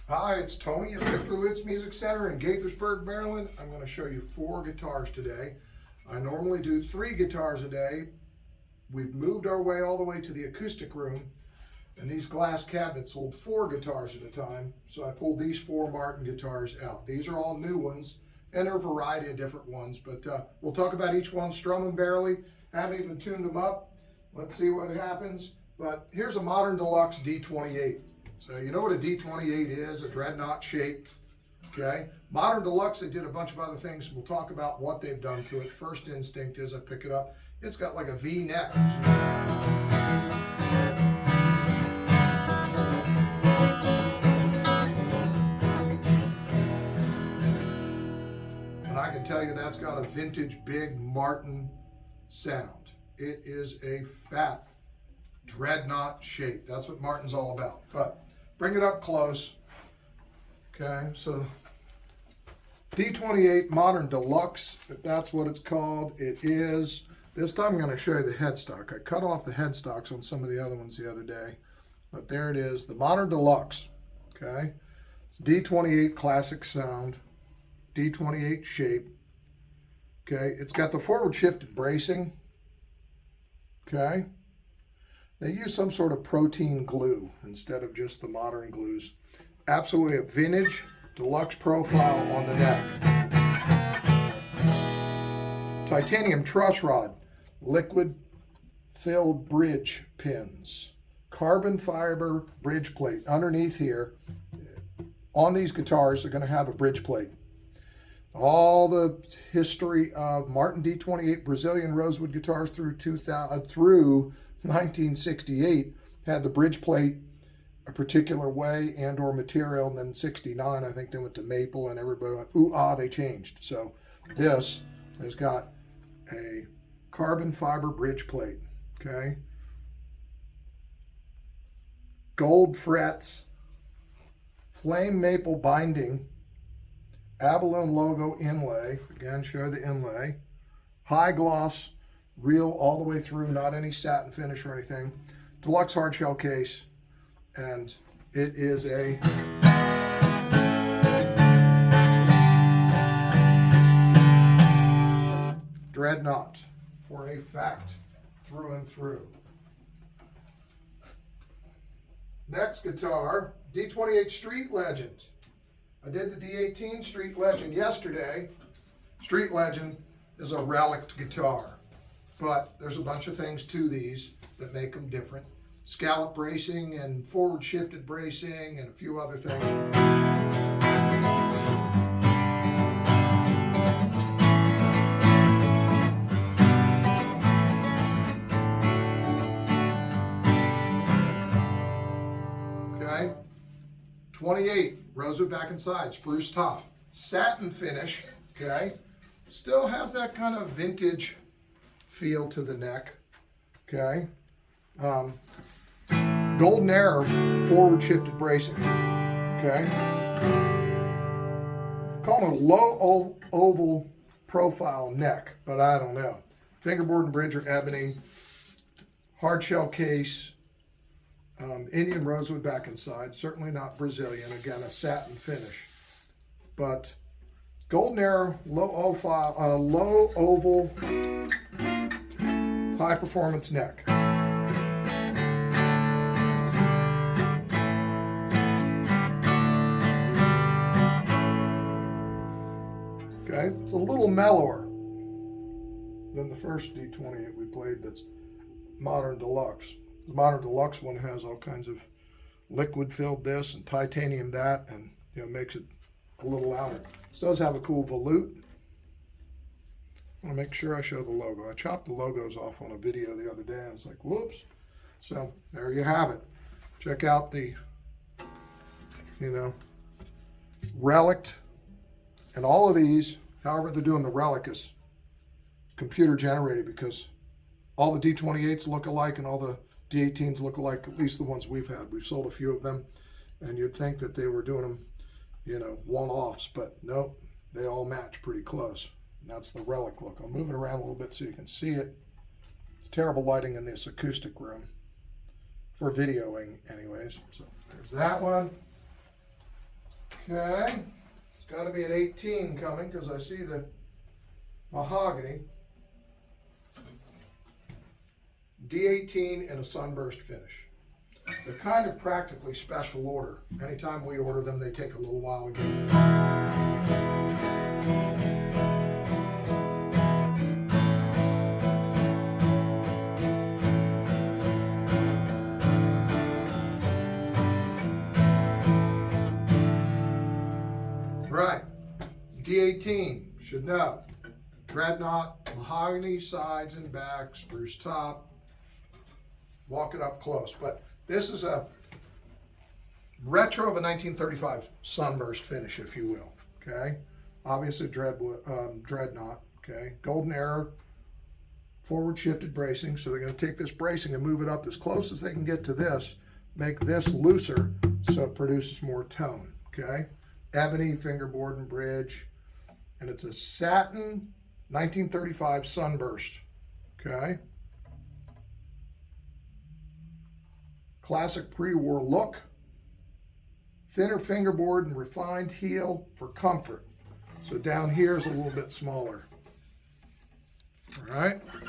Hi, it's Tony at Victor Litz Music Center in Gaithersburg, Maryland. I'm going to show you 4 guitars today. I normally do 3 guitars a day. We've moved our way all the way to the acoustic room, and these glass cabinets hold 4 guitars at a time, so I pulled these 4 Martin guitars out. These are all new ones, and there are a variety of different ones, but we'll talk about each one, strum them barely. Haven't even tuned them up. Let's see what happens. But here's a Modern Deluxe D28. So you know what a D28 is, a dreadnought shape, okay? Modern Deluxe, they did a bunch of other things. We'll talk about what they've done to it. First instinct is I pick it up, it's got like a V neck. And I can tell you that's got a vintage big Martin sound. It is a fat dreadnought shape. That's what Martin's all about. But bring it up close. Okay, so D28 Modern Deluxe, if that's what it's called, it is. This time I'm going to show you the headstock. I cut off the headstocks on some of the other ones the other day, but there it is, the Modern Deluxe. Okay, it's D28 classic sound, D28 shape. Okay, it's got the forward shifted bracing. Okay. They use some sort of protein glue instead of just the modern glues. Absolutely a vintage deluxe profile on the neck. Titanium truss rod, liquid filled bridge pins. Carbon fiber bridge plate. Underneath here, on these guitars, they're going to have a bridge plate. All the history of Martin D28 Brazilian rosewood guitars through 1968 had the bridge plate a particular way and or material, and then 69 I think they went to maple, and everybody went ooh ah, they changed. So this has got a carbon fiber bridge plate, okay, gold frets, flame maple binding, abalone logo inlay, again show the inlay, high gloss real all the way through, not any satin finish or anything, deluxe hard shell case, and it is a dreadnought for a fact, through and through. Next guitar, D28 Street Legend. I did the D18 Street Legend yesterday. Street Legend is a relic guitar, but there's a bunch of things to these that make them different. Scallop bracing and forward shifted bracing and a few other things. Okay, 28 rosewood back and side, spruce top, satin finish. Okay, still has that kind of vintage feel to the neck. Okay, golden arrow forward shifted bracing. Okay, calling it a low oval profile neck, but I don't know. Fingerboard and bridge are ebony, hard shell case, Indian rosewood back and side, certainly not Brazilian, again a satin finish, but golden arrow, low oval, high performance neck. Okay, it's a little mellower than the first D28 we played that's Modern Deluxe. The Modern Deluxe one has all kinds of liquid filled this and titanium that, and makes it a little louder. This does have a cool volute. I want to make sure I show the logo. I chopped the logos off on a video the other day and it's like, whoops. So there you have it. Check out the, relic, and all of these, however they're doing the relic, is computer generated because all the D28s look alike and all the D18s look alike, at least the ones we've had. We've sold a few of them, and you'd think that they were doing them, one-offs, but nope, they all match pretty close. And that's the relic look. I'll move it around a little bit so you can see it. It's terrible lighting in this acoustic room. for videoing anyways. So there's that one. Okay, it's got to be an 18 coming because I see the mahogany. D18 and a sunburst finish. They're kind of practically special order. Anytime we order them, they take a little while to get. Right, D18, should know. Dreadnought, mahogany sides and back, spruce top. Walk it up close. But this is a retro of a 1935 sunburst finish, if you will. Okay, obviously dreadnought. Okay, golden era forward shifted bracing. So they're going to take this bracing and move it up as close as they can get to this. Make this looser so it produces more tone. Okay. Ebony fingerboard and bridge, and it's a satin 1935 sunburst. Okay, classic pre-war look, thinner fingerboard and refined heel for comfort. So down here is a little bit smaller. All right. So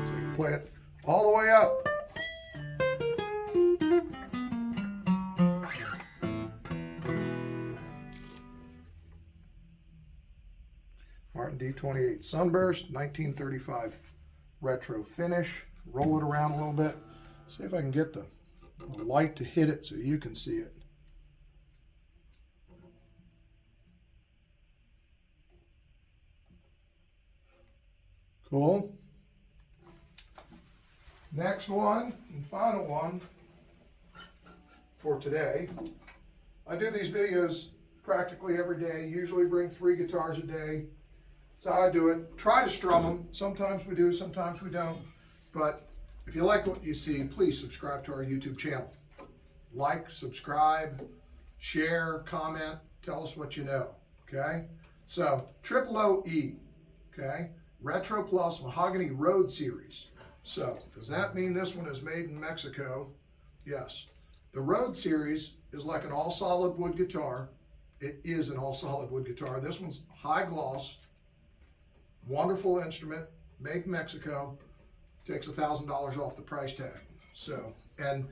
you can play it all the way up. Martin D28 Sunburst, 1935 retro finish. Roll it around a little bit. See if I can get the light to hit it so you can see it. Cool. Next one and final one for today. I do these videos practically every day. Usually bring 3 guitars a day. That's how I do it. Try to strum them. Sometimes we do, sometimes we don't. But if you like what you see, please subscribe to our YouTube channel. Like, subscribe, share, comment, tell us what you know. Okay? So, OOE. Okay? Retro Plus Mahogany Road Series. So, does that mean this one is made in Mexico? Yes. The Road Series is like an all solid wood guitar. It is an all solid wood guitar. This one's high gloss. Wonderful instrument, made in Mexico, takes $1,000 off the price tag. So, and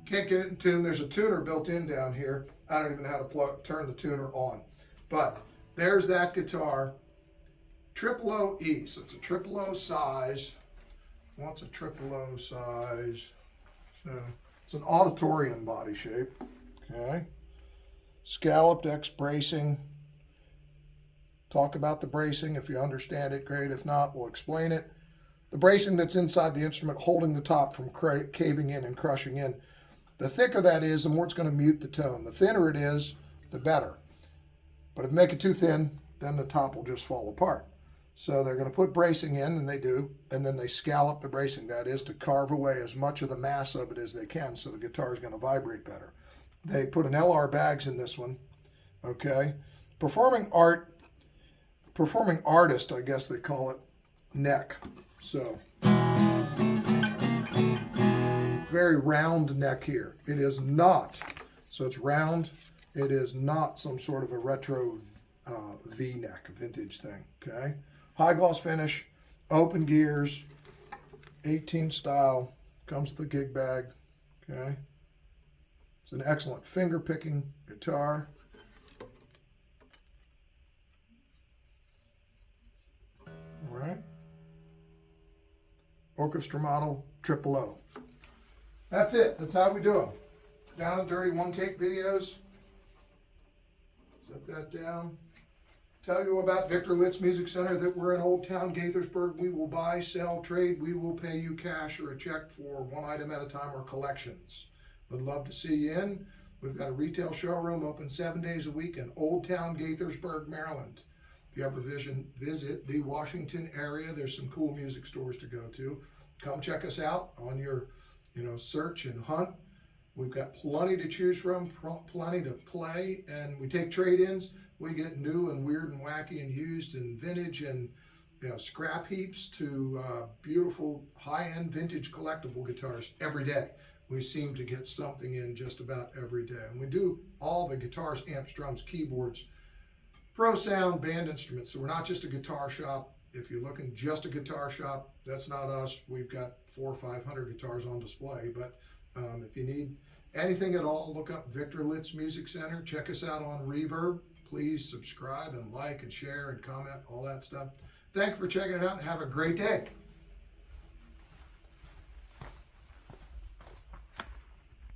can't get it in tune. There's a tuner built in down here. I don't even know how to turn the tuner on. But there's that guitar. OOE. So it's a OOO size. What's a OOO size? So it's an auditorium body shape. Okay. Scalloped X bracing. Talk about the bracing. If you understand it, great. If not, we'll explain it. The bracing that's inside the instrument holding the top from caving in and crushing in. The thicker that is, the more it's going to mute the tone. The thinner it is, the better. But if you make it too thin, then the top will just fall apart. So they're going to put bracing in, and they do, and then they scallop the bracing. That is to carve away as much of the mass of it as they can so the guitar is going to vibrate better. They put an LR bags in this one. Okay. Performing artist, I guess they call it, neck. So very round neck here. It is not, so it's round. It is not some sort of a retro V-neck, vintage thing, okay? High gloss finish, open gears, 18 style, comes with the gig bag, okay? It's an excellent finger picking guitar. All right. Orchestra model, OOO. That's it. That's how we do them. Down and dirty one-take videos. Set that down. Tell you about Victor Litz Music Center, that we're in Old Town Gaithersburg. We will buy, sell, trade. We will pay you cash or a check for one item at a time or collections. Would love to see you in. We've got a retail showroom open 7 days a week in Old Town Gaithersburg, Maryland. If you ever visit the Washington area, there's some cool music stores to go to. Come check us out on your search and hunt. We've got plenty to choose from, plenty to play, and we take trade-ins. We get new and weird and wacky and used and vintage and scrap heaps to beautiful high-end vintage collectible guitars every day. We seem to get something in just about every day. And we do all the guitars, amps, drums, keyboards, pro sound, band instruments. So we're not just a guitar shop. If you're looking just a guitar shop, that's not us. We've got 400 or 500 guitars on display. But if you need anything at all, look up Victor Litz Music Center. Check us out on Reverb. Please subscribe and like and share and comment, all that stuff. Thanks for checking it out and have a great day.